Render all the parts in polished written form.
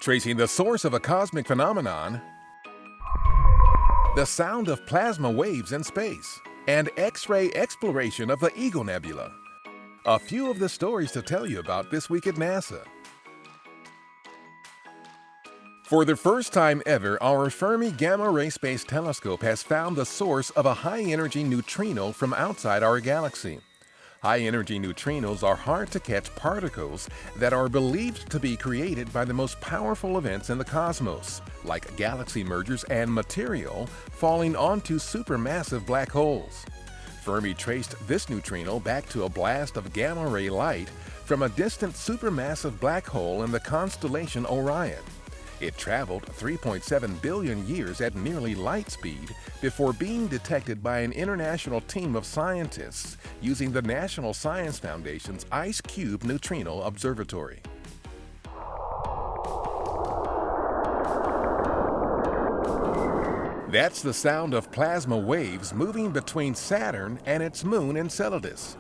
tracing the source of a cosmic phenomenon, the sound of plasma waves in space, and X-ray exploration of the Eagle Nebula. A few of the stories to tell you about this week at NASA. For the first time ever, our Fermi Gamma Ray Space Telescope has found the source of a high-energy neutrino from outside our galaxy. High-energy neutrinos are hard-to-catch particles that are believed to be created by the most powerful events in the cosmos, like galaxy mergers and material falling onto supermassive black holes. Fermi traced this neutrino back to a blast of gamma-ray light from a distant supermassive black hole in the constellation Orion. It traveled 3.7 billion years at nearly light speed before being detected by an international team of scientists using the National Science Foundation's IceCube Neutrino Observatory. That's the sound of plasma waves moving between Saturn and its moon Enceladus.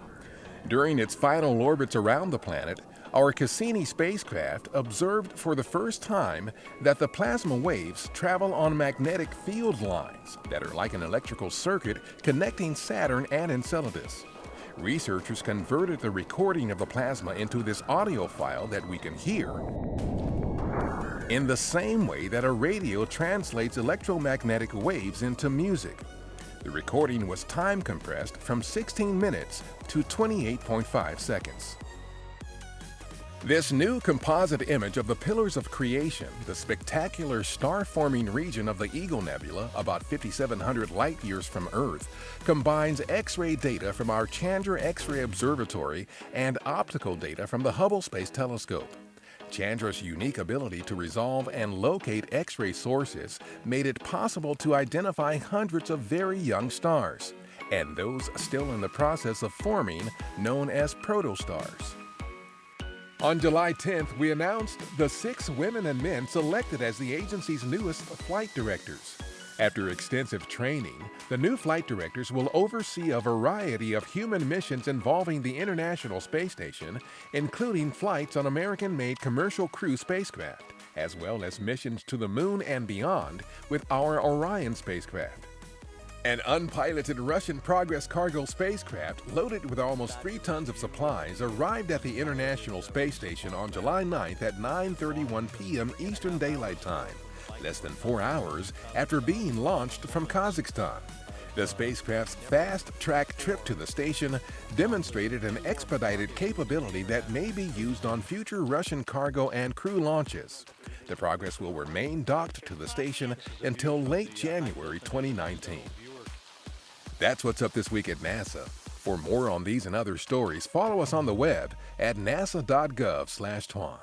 During its final orbits around the planet, our Cassini spacecraft observed for the first time that the plasma waves travel on magnetic field lines that are like an electrical circuit connecting Saturn and Enceladus. Researchers converted the recording of the plasma into this audio file that we can hear in the same way that a radio translates electromagnetic waves into music. The recording was time compressed from 16 minutes to 28.5 seconds. This new composite image of the Pillars of Creation, the spectacular star-forming region of the Eagle Nebula, about 5,700 light-years from Earth, combines X-ray data from our Chandra X-ray Observatory and optical data from the Hubble Space Telescope. Chandra's unique ability to resolve and locate X-ray sources made it possible to identify hundreds of very young stars, and those still in the process of forming, known as protostars. On July 10th, we announced the 6 women and men selected as the agency's newest flight directors. After extensive training, the new flight directors will oversee a variety of human missions involving the International Space Station, including flights on American-made commercial crew spacecraft, as well as missions to the Moon and beyond with our Orion spacecraft. An unpiloted Russian Progress cargo spacecraft loaded with almost 3 tons of supplies arrived at the International Space Station on July 9th at 9:31 p.m. Eastern Daylight Time, less than 4 hours after being launched from Kazakhstan. The spacecraft's fast-track trip to the station demonstrated an expedited capability that may be used on future Russian cargo and crew launches. The Progress will remain docked to the station until late January 2019. That's what's up this week at NASA. For more on these and other stories, follow us on the web at nasa.gov/twan.